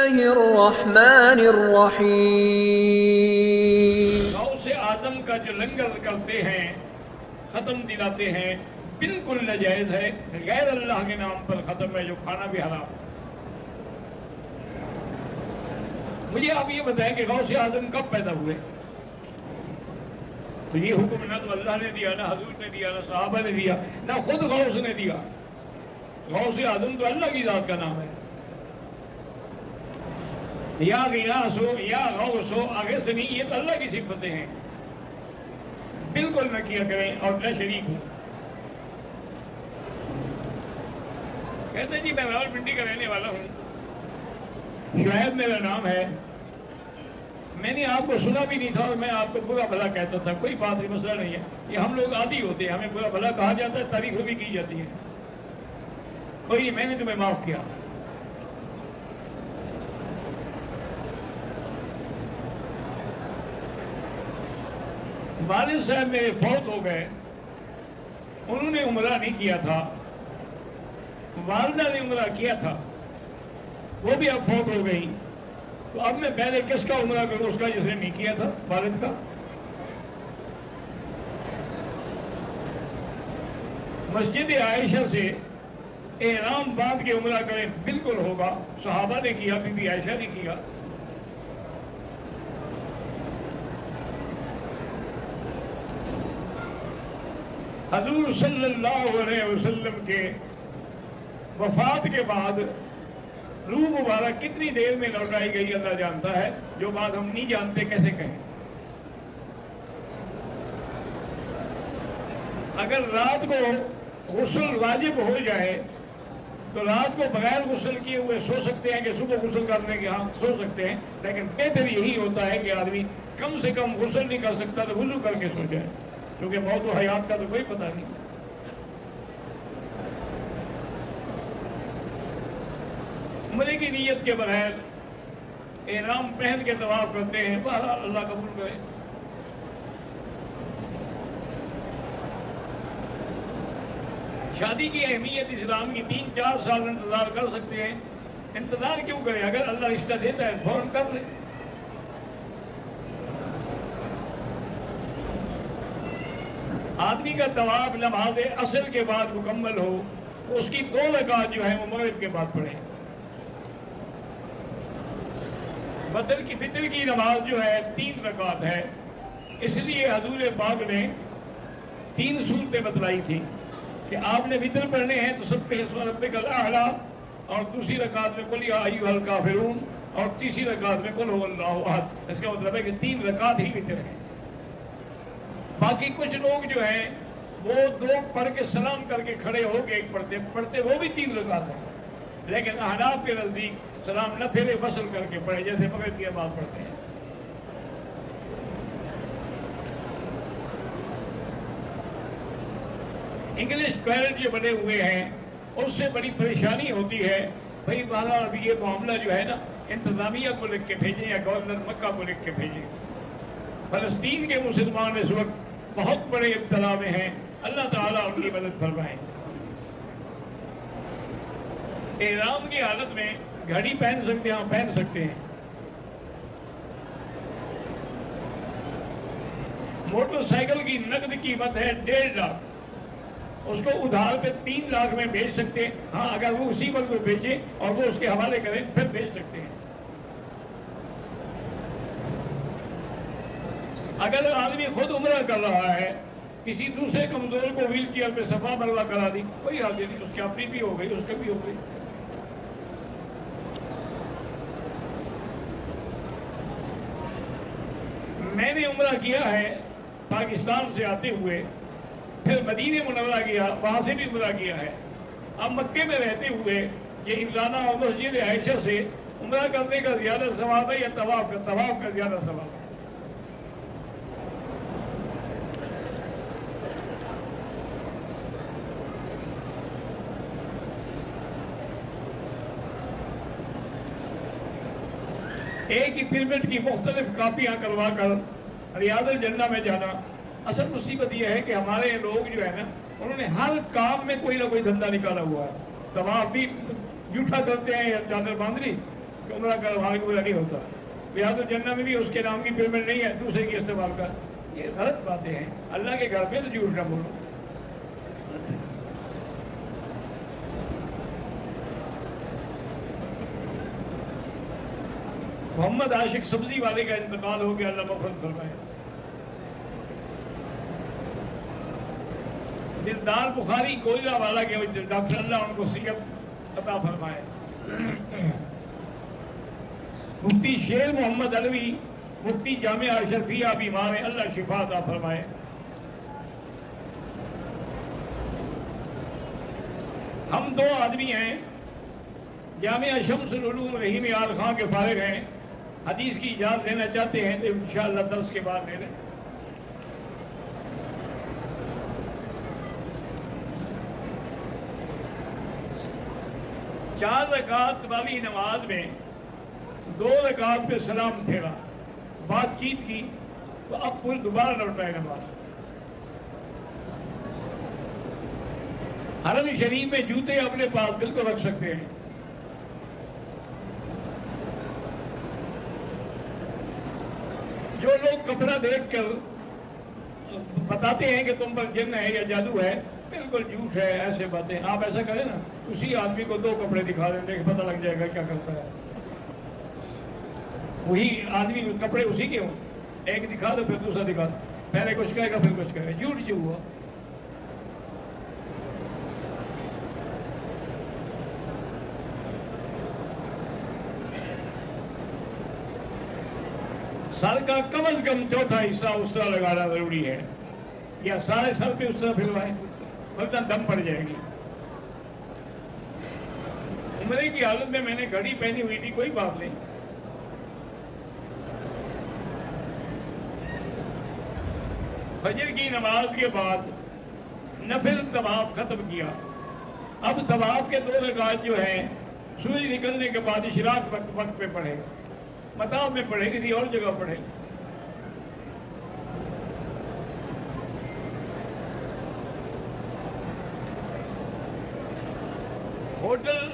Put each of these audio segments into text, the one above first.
اللہ الرحمن الرحیم۔ غوث سے آدم کا جو لنگر کرتے ہیں، ختم دلاتے ہیں، بالکل ناجائز ہے، غیر اللہ کے نام پر ختم ہے، جو کھانا بھی حرام۔ مجھے آپ یہ بتائیں کہ غوث اعظم کب پیدا ہوئے؟ تو یہ حکم نہ تو اللہ نے دیا، نہ حضور نے دیا، نہ صحابہ نے دیا، نہ خود غوث نے دیا۔ غوث اعظم تو اللہ کی ذات کا نام ہے۔ یا غیاث ہو یا غوث ہو، آگے سے نہیں، یہ تو اللہ کی صفتیں ہیں، بالکل نہ کیا کریں اور نہ شریک ہوں۔ کہتے ہیں جی میں راولپنڈی کا رہنے والا ہوں، شعیب میرا نام ہے، میں نے آپ کو سنا بھی نہیں تھا اور میں آپ کو برا بھلا کہتا تھا، کوئی بات نہیں، مسئلہ نہیں ہے، یہ ہم لوگ عادی ہوتے ہیں، ہمیں برا بھلا کہا جاتا ہے، تعریفیں بھی کی جاتی ہیں، کوئی نہیں، میں نے تمہیں معاف کیا۔ والد صاحب میرے فوت ہو گئے، انہوں نے عمرہ نہیں کیا تھا، والدہ نے عمرہ کیا تھا، وہ بھی اب فوت ہو گئی، تو اب میں پہلے کس کا عمرہ کروں؟ اس کا جس نے نہیں کیا تھا، والد کا۔ مسجد عائشہ سے احرام باندھ کے عمرہ کریں، بالکل ہوگا، صحابہ نے کیا، بی بی عائشہ نے کیا۔ حضور صلی اللہ علیہ وسلم کے وفات کے بعد روح مبارک کتنی دیر میں لوٹائی گئی اللہ جانتا ہے، جو بات ہم نہیں جانتے کیسے کہیں۔ اگر رات کو غسل واجب ہو جائے تو رات کو بغیر غسل کیے ہوئے سو سکتے ہیں کہ صبح غسل کرنے کے ہاں سو سکتے ہیں، لیکن بہتر یہی ہوتا ہے کہ آدمی کم سے کم غسل نہیں کر سکتا تو وضو کر کے سو جائے، کیونکہ موت و حیات کا تو کوئی پتہ نہیں۔ عمرے کی نیت کے بغیر احرام پہن کے طواف کرتے ہیں، بہرحال اللہ قبول کرے۔ شادی کی اہمیت اسلام کی 3-4 سال انتظار کر سکتے ہیں، انتظار کیوں کریں؟ اگر اللہ رشتہ دیتا ہے فوراً کر لیں۔ آدمی کا طواف نماز اصل کے بعد مکمل ہو تو اس کی 2 رکعت جو ہے وہ مغرب کے بعد پڑھیں۔ فطر کی نماز جو ہے 3 رکعت ہے، اس لیے حضور پاک نے 3 صورتیں بتلائی تھی کہ آپ نے فطر پڑھنے ہیں تو سب پہ اسم ربک الاعلی، اور دوسری رکعت میں قل یا ایھا الکافرون، اور تیسری رکعت میں قل ھو اللہ احد۔ اس کا مطلب ہے کہ 3 رکعت ہی فطر ہیں۔ باقی کچھ لوگ جو ہیں وہ 2 پڑھ کے سلام کر کے کھڑے ہو کے ایک پڑھتے وہ بھی 3 رکعت ہیں، لیکن احناف کے نزدیک سلام نہ پھیرے فصل کر کے پڑھے، جیسے مغرب کی نماز پڑھتے ہیں۔ انگلش ٹوائلٹ جو بنے ہوئے ہیں اس سے بڑی پریشانی ہوتی ہے، بھائی بہرحال ابھی یہ معاملہ جو ہے نا انتظامیہ کو لکھ کے بھیجیں یا گورنر مکہ کو لکھ کے بھیجیں۔ فلسطین کے مسلمان اس وقت بہت بڑے ابتلا میں ہیں، اللہ تعالیٰ ان کی مدد فرمائے۔ احرام کی حالت میں گھڑی پہن سکتے ہیں، پہن سکتے ہیں۔ موٹر سائیکل کی نقد قیمت ہے 1.5 لاکھ، اس کو ادھار پہ 3 لاکھ میں بیچ سکتے ہیں، ہاں اگر وہ اسی وقت کو بیچے اور وہ اس کے حوالے کریں پھر بیچ سکتے ہیں۔ اگر آدمی خود عمرہ کر رہا ہے، کسی دوسرے کمزور کو ویل چیئر پہ صفا مروا کرا دی، کوئی حاجت نہیں، اس کی اپنی بھی ہو گئی، اس کی بھی ہو گئی۔ میں نے عمرہ کیا ہے پاکستان سے آتے ہوئے، پھر مدینہ منورہ گیا، وہاں سے بھی عمرہ کیا ہے۔ اب مکے میں رہتے ہوئے یہ عمرانہ اور مسجد عائشہ سے عمرہ کرنے کا زیادہ ثواب ہے یا طواف کا زیادہ ثواب ہے؟ ایک ہی پیرمڈ کی مختلف کاپیاں کروا کر ریاض الجنہ میں جانا۔ اصل مصیبت یہ ہے کہ ہمارے لوگ جو ہے نا انہوں نے ہر کام میں کوئی نہ کوئی دھندا نکالا ہوا ہے۔ طواف بھی جھوٹا کرتے ہیں یا چادر باندھ لی، کہ عمرہ کا وہاں قبول نہیں ہوتا، لہٰذا جنت میں بھی اس کے نام کی پیمنٹ نہیں ہے دوسرے کی استعمال کا. یہ غلط باتیں ہیں. اللہ کے گھر پہ تو جھوٹ نہ بولو. محمد عاشق سبزی والے کا انتقال ہو گیا، اللہ مغفرت فرمائے. دلدار بخاری کوئلہ والا کے ڈاکٹر اللہ ان کو صحت عطا فرمائے. مفتی شیر محمد علوی مفتی جامعہ اشرفیہ بیمار ہیں، اللہ شفا عطا فرمائے. ہم دو آدمی ہیں، جامعہ شمس العلوم رحیم آل خان کے فارغ ہیں، حدیث کی اجازت لینا چاہتے ہیں تو انشاءاللہ درس کے بعد لے لیں. چار رکعت والی نماز میں 2 رکعت پہ سلام پھیرا، بات چیت کی تو اب پھر دوبارہ لوٹائے نماز. حرم شریف میں جوتے اپنے پاس بالکل رکھ سکتے ہیں. جو لوگ کپڑا دیکھ کر بتاتے ہیں کہ تم پر جن ہے یا جادو ہے، بالکل جھوٹ ہے. ایسے باتیں آپ ایسا کریں نا، اسی آدمی کو 2 کپڑے دکھا دیں، دیکھ پتہ لگ جائے گا کیا کرتا ہے. وہی آدمی کپڑے اسی کے ہوں، ایک دکھا دو پھر دوسرا دکھا دو، پہلے کچھ کہے گا پھر کچھ کہے گا. جھوٹ جو ہوا. سر کا کم از کم چوتھا حصہ اس طرح لگانا ضروری ہے، یا سارے سر پہ اس طرح پھروائیں ورنہ دم پڑ جائے گی. عمرے کی حالت میں نے گھڑی پہنی ہوئی تھی، کوئی بات نہیں. فجر کی نماز کے بعد نفل طواف ختم کیا. اب طواف کے 2 رکعت جو ہیں سورج نکلنے کے بعد اشراق وقت پہ پڑھے، مطاف میں پڑھے، کسی اور جگہ پڑھے. ہوٹل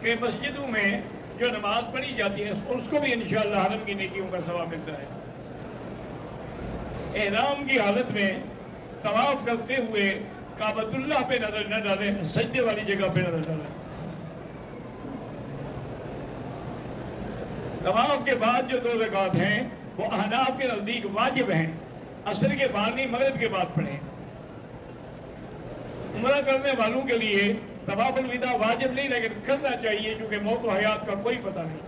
کے مسجدوں میں جو نماز پڑھی جاتی ہے اس کو بھی انشاءاللہ حرم کی نیکیوں کا ثواب ملتا ہے. احرام کی حالت میں طواف کرتے ہوئے کعبۃ اللہ پہ نظر نہ ڈالیں، سجدے والی جگہ پہ نظر ڈالیں. طواف کے بعد جو 2 رکعت ہیں وہ احناف کے نزدیک واجب ہیں، عصر کے بعد نہیں، مغرب کے بعد پڑھیں. عمرہ کرنے والوں کے لیے طواف الوداع واجب نہیں، لیکن کرنا چاہیے کیونکہ موت و حیات کا کوئی پتہ نہیں.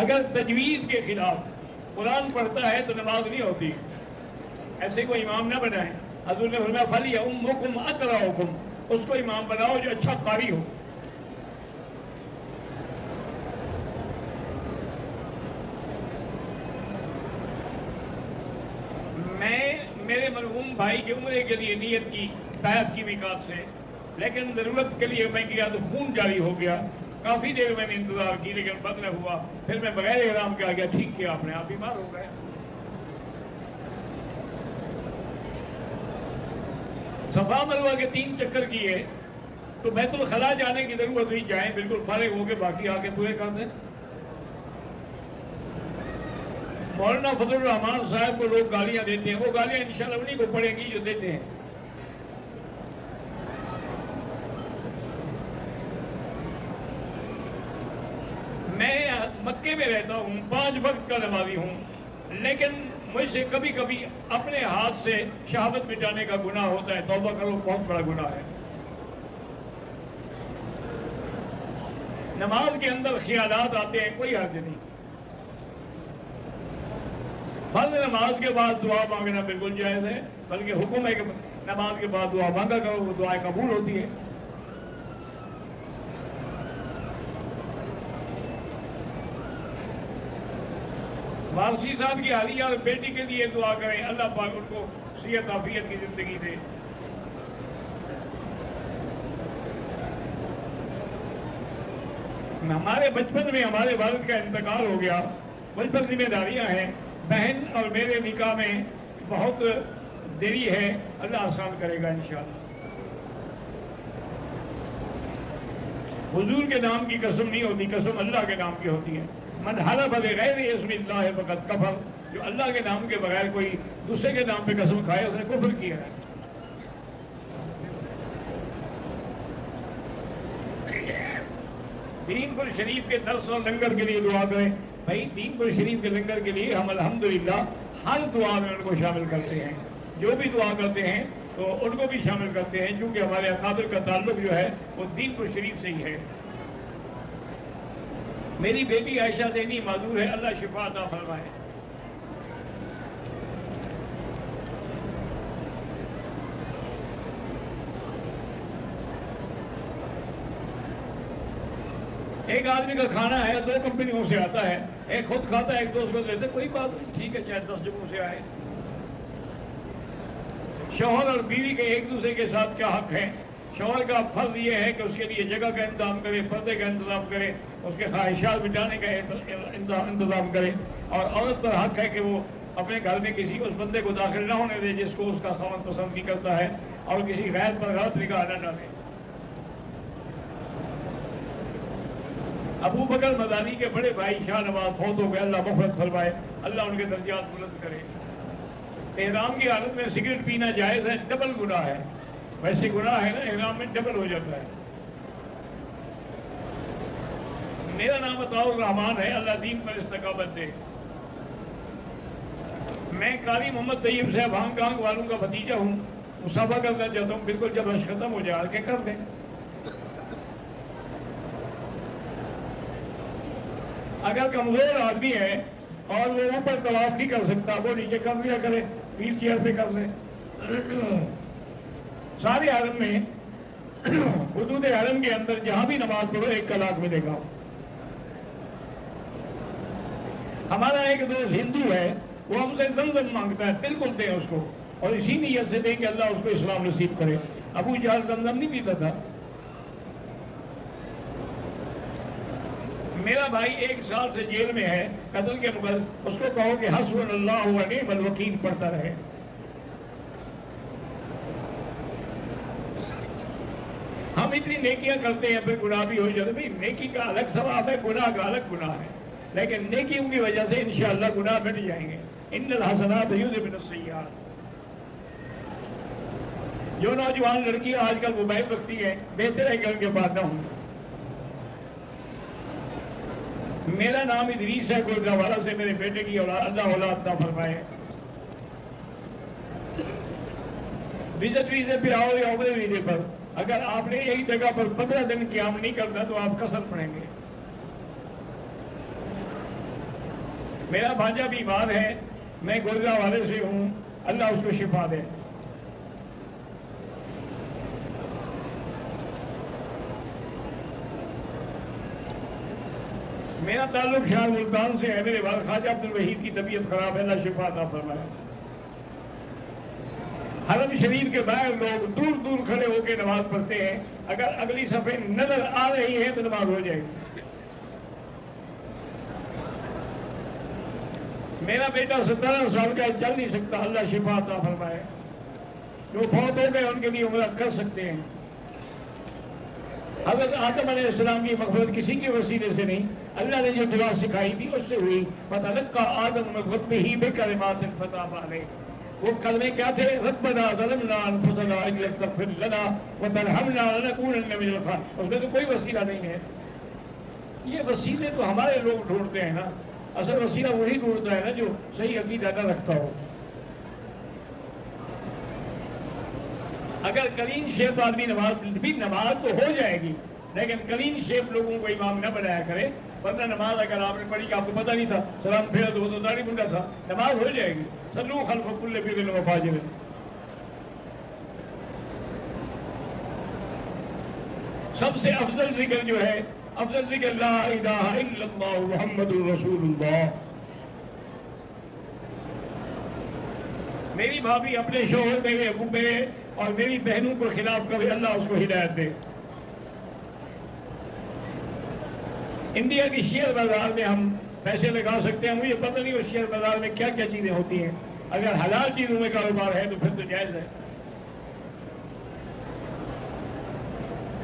اگر تجوید کے خلاف قرآن پڑھتا ہے تو نماز نہیں ہوتی. ایسے کوئی امام نہ بنائیں. حضور نے فرمایا فَلْيَؤُمُّكُمْ أَقْرَؤُكُمْ، اس کو امام بناؤ جو اچھا قاری ہو. میں میرے مرحوم بھائی کے عمرے کے لیے نیت کی طائف کی میقات سے، لیکن ضرورت کے لیے میں گیا تو خون جاری ہو گیا. کافی دیر میں نے انتظار کی لیکن بد نہ ہوا. پھر میں بغیر احرام کے آ گیا. ٹھیک کیا آپ نے، آپ بیمار ہو گئے. صفا مروہ کے 3 چکر کیے تو بیت الخلاء جانے کی ضرورت نہیں، جائیں بالکل فارغ ہو کے، باقی آ کے پورے کر دیں. مولانا فضل الرحمان صاحب کو لوگ گالیاں دیتے ہیں، وہ گالیاں انشاءاللہ انہیں کو پڑیں گی جو دیتے ہیں. میں مکے میں رہتا ہوں، 5 وقت کا نمازی ہوں، لیکن مجھ سے کبھی کبھی اپنے ہاتھ سے شہادت مٹانے کا گناہ ہوتا ہے. توبہ کرو، بہت بڑا گناہ ہے. نماز کے اندر خیالات آتے ہیں، کوئی حرج نہیں. فرض نماز کے بعد دعا مانگنا بالکل جائز ہے، بلکہ حکم ہے کہ نماز کے بعد دعا مانگا کرو، وہ دعائیں قبول ہوتی ہے. وارسی صاحب کی حالیہ اور بیٹی کے لیے دعا کریں، اللہ پاک ان کو صحت عافیت کی زندگی دے. ہمارے بچپن میں ہمارے والد کا انتقال ہو گیا، مجھ پر ذمہ داریاں ہیں. بہن اور میرے نکاح میں بہت دیری ہے، اللہ آسان کرے گا انشاءاللہ. حضور کے نام کی قسم نہیں ہوتی، قسم اللہ کے نام کی ہوتی ہے۔ من حلف بغیر اسم اللہ فقد کفر، جو اللہ کے نام کے بغیر کوئی دوسرے کے نام پہ قسم کھائے اس نے کفر کیا ہے۔ دین پور شریف کے درس اور لنگر کے لیے دعا کریں۔ بھائی دین پور شریف کے لنگر کے لیے ہم الحمدللہ ہر دعا میں ان کو شامل کرتے ہیں، جو بھی دعا کرتے ہیں تو ان کو بھی شامل کرتے ہیں، کیونکہ ہمارے اکابر کا تعلق جو ہے وہ دین پور شریف سے ہی ہے۔ میری بیٹی عائشہ زینی معذور ہے، اللہ شفا عطا فرمائے۔ ایک آدمی کا کھانا ہے 2 کمپنیوں سے آتا ہے، ایک خود کھاتا ہے ایک دوست کو دیتے، کوئی بات نہیں، ٹھیک ہے، چاہے 10 جگہوں سے آئے۔ شوہر اور بیوی کے ایک دوسرے کے ساتھ کیا حق ہے؟ شوہر کا فرض یہ ہے کہ اس کے لیے جگہ کا انتظام کرے، پردے کا انتظام کرے، اس کے خواہشات مٹانے کا انتظام کرے، اور عورت پر حق ہے کہ وہ اپنے گھر میں کسی اس بندے کو داخل نہ ہونے دے جس کو اس کا خاوند پسند نہیں کرتا ہے، اور کسی غیر پر غلط نگاہ نہ ڈالے۔ ابو بکر مدانی کے بڑے بھائی شاہ نواز فوت ہو گئے، اللہ مغفرت فرمائے، اللہ ان کے درجات بلند کرے۔ احرام کی حالت میں سگریٹ پینا جائز ہے، ڈبل گناہ ہے، ویسے گناہ ہے نا، احرام میں ڈبل ہو جاتا ہے۔ میرا نام عطاء الرحمان ہے، اللہ دین پر استقامت دے۔ میں قاری محمد طیب صاحب ہانگ کانگ والوں کا بھتیجا ہوں، مصافحہ کرنا چاہتا ہوں، بالکل جب رش ختم ہو جائے کے کر دیں۔ اگر کمزور آدمی ہے اور وہ اوپر طواف نہیں کر سکتا، وہ نیچے کر لیا کرے، ویل چیئر پہ کر لے۔ سارے حرم میں حدود حرم کے اندر جہاں بھی نماز پڑھو 1 طلاق ملے گا۔ ہمارا ایک دوست ہندو ہے، وہ ہم سے زمزم مانگتا ہے، بالکل دیں اس کو، اور اسی نیت سے دیں کہ اللہ اس کو اسلام نصیب کرے۔ ابو جہل زمزم نہیں پیتا تھا۔ میرا بھائی 1 سال سے جیل میں ہے قتل کے مقدس، اس کو کہو کہ حسبنا اللہ و نعم الوکیل پڑھتا رہے۔ ہم اتنی نیکیاں کرتے ہیں پھر گناہ بھی ہو جاتے۔ بھئی نیکی کا الگ ثواب ہے، گناہ کا الگ گناہ ہے، لیکن نیکیوں کی وجہ سے انشاءاللہ گناہ مٹ جائیں گے۔ ان الحسنات یذھبن السیئات۔ جو نوجوان لڑکیاں آج کل موبائل رکھتی ہیں، بہتر ہے کہ ان کے پاس نہ ہوں۔ میرا نام ادریس ہے، گوجرانوالہ سے میرے بیٹے کی اولاد، اللہ اولاد عطا فرمائے۔ وزٹ ویزے پہ آؤ یا عمرے ویزے پر، اگر آپ نے ایک جگہ پر 15 دن قیام نہیں کرنا تو آپ قصر پڑیں گے۔ میرا بھانجا بیمار ہے، میں گوجرانوالے سے ہوں، اللہ اس کو شفا دے۔ میرا تعلق شاہ ملتان سے ہے، میرے والد خواجہ عبد الوحید کی طبیعت خراب ہے، اللہ شفا عطا فرمائے۔ حرم شریف کے باہر لوگ دور دور کھڑے ہو کے نماز پڑھتے ہیں، اگر اگلی صفحے نظر آ رہی ہے تو نماز ہو جائے گی۔ میرا بیٹا 17 سال کا چل نہیں سکتا، اللہ شفا عطا فرمائے۔ جو فوت ہو گئے ان کے لیے عمرہ کر سکتے ہیں۔ حضرت آدم علیہ السلام کی مغفرت کسی کے وسیلے سے نہیں، اللہ نے جو دعا سکھائی تھی اس سے ہوئی۔ فَتَلَقَّىٰ آدَمُ مِن رَبِّهِ بِكَلِمَاتٍ فَتَابَ عَلَيْهِ۔ وہ کلمے کیا تھے؟ رَبَّنَا ظَلَمْنَا أَنفُسَنَا وَإِن لَّمْ تَغْفِرْ لَنَا وَتَرْحَمْنَا لَنَكُونَنَّ مِنَ الْخَاسِرِينَ۔ اس میں تو کوئی وسیلہ نہیں ہے۔ یہ وسیلے تو ہمارے لوگ ڈھونڈتے ہیں نا، اصل وسیلہ وہی ڈھونڈتا ہے نا جو صحیح عقیدہ نہ رکھتا ہو۔ اگر کلین شیپ آدمی نماز تو ہو جائے گی، لیکن کلین شیپ لوگوں کو امام نہ بنایا کرے، ورنہ نماز اگر آپ نے پڑھی کہ آپ کو پتہ نہیں تھا، سلام پھیرا تو وہ تو داڑھی منڈا تھا، نماز ہو جائے گی۔ صلو خلف کل بر و فاجر۔ سب سے افضل ذکر جو ہے، افضل ذکر لا الہ الا اللہ محمد رسول اللہ۔ میری بھابھی اپنے شوہر، میرے ابو پہ اور میری بہنوں کو خلاف کرے، اللہ اس کو ہدایت دے۔ انڈیا کی شیئر بازار میں ہم پیسے لگا سکتے ہیں، مجھے پتہ نہیں اس شیئر بازار میں کیا کیا چیزیں ہوتی ہیں۔ اگر حلال چیزوں میں کاروبار ہے تو پھر تو جائز ہے۔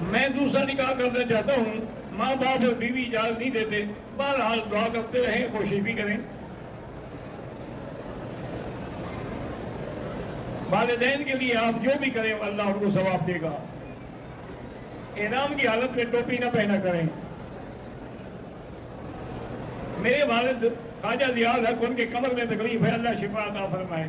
میں دوسرا نکاح کرنا چاہتا ہوں، ماں باپ اور بیوی اجازت نہیں دیتے، بہرحال دعا کرتے رہیں، کوشش بھی کریں۔ والدین کے لیے آپ جو بھی کریں اللہ ان کو ثواب دے گا۔ احرام کی حالت میں ٹوپی نہ پہنا کریں۔ میرے والد خواجہ زیاد حق، ان کے کمر میں تکلیف ہے، اللہ شفا عطا فرمائے۔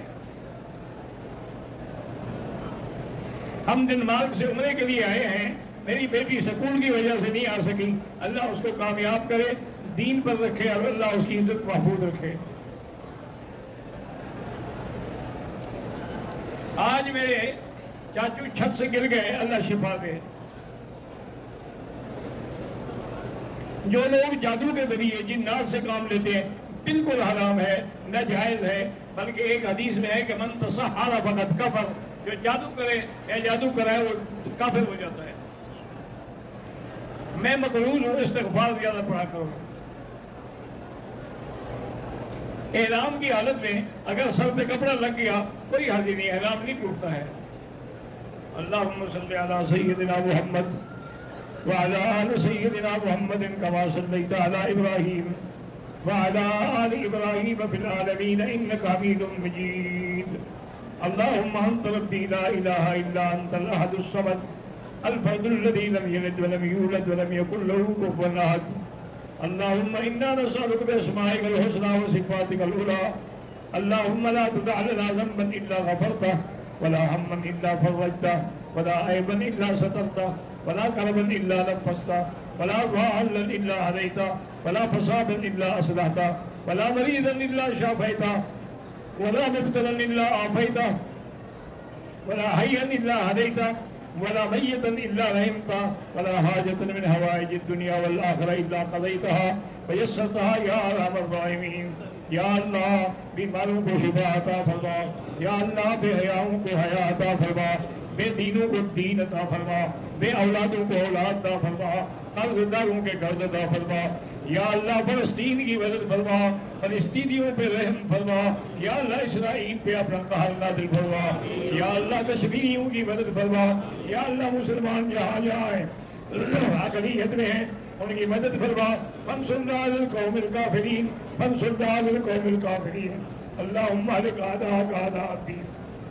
ہم ڈنمارک سے عمرے کے لیے آئے ہیں، میری بیٹی سکول کی وجہ سے نہیں آ سکی، اللہ اس کو کامیاب کرے، دین پر رکھے اور اللہ اس کی عزت محفوظ رکھے۔ آج میرے چاچو چھت سے گر گئے، اللہ شفا دے۔ جو لوگ جادو کے ذریعے جنات سے کام لیتے ہیں بالکل حرام ہے، ناجائز ہے، بلکہ ایک حدیث میں ہے کہ من تسحر فقد کفر، جو جادو کرے یا جادو کرائے وہ کافر ہو جاتا ہے۔ میں مقروض ہوں، استغفار زیادہ پڑھا کروں۔ احرام کی حالت میں اگر سر پہ کپڑا لگ گیا کوئی حرج نہیں، احرام نہیں ٹوٹتا ہے۔ اللہم صلی علی سیدنا محمد وعلى آل سيدنا محمد كما صليت على إبراهيم وعلى آل إبراهيم في العالمين إنك حميد مجيد۔ اللهم أنت ربي لا إله إلا أنت الأحد الصمد الفرد الذي لم يلد ولم يولد ولم يكن له كفوا أحد۔ اللهم إنا نسألك بأسمائك الحسنى وصفاتك العلى، اللهم لا تدع لنا ذنبا إلا غفرته ولا هما إلا فرجته ولا عيبا إلا سترته ولا كربا إلا نفسته ولا ضالا إلا هديته ولا فسادا إلا أصلحته ولا مريضا إلا شافيته ولا مبتلا إلا عافيته ولا حيا إلا هديته ولا ميتا إلا رحمته ولا حاجة من حوائج الدنيا والآخرة إلا قضيتها ويسرتها يا أرحم الراحمين۔ یا اللہ بیماروں کو شفا عطا فرما، یا اللہ بے حیاؤں کو حیا عطا فرما، بے دینوں کو دین عطا فرما، بے اولادوں کو اولاد عطا فرما، قرض داروں کے قرض عطا فرما۔ یا اللہ فلسطین کی مدد فرما، فلسطینیوں پہ رحم فرما، یا اللہ اسرائیل پہ اپنا قہر نازل فرما، یا اللہ کشمیریوں کی مدد فرما، یا اللہ مسلمان جہاں جہاں ہیں اقلیت میں ہیں ان کی مدد فرما۔ فانصرنا علی القوم الکافرین، فانصرنا علی القوم الکافرین۔ اللہم اہلک اعداءک اعداء الدین،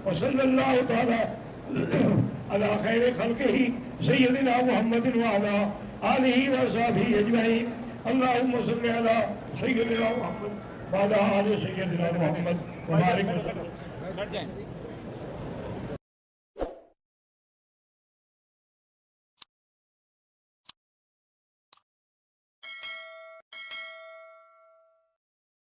وصلی اللہ تعالی علی خیر خلقہ سیدنا محمد وعلی آلہ وصحبہ اجمعین۔ اللہم صلی علی سیدنا محمد وعلی آل سیدنا محمد وبارک وسلم۔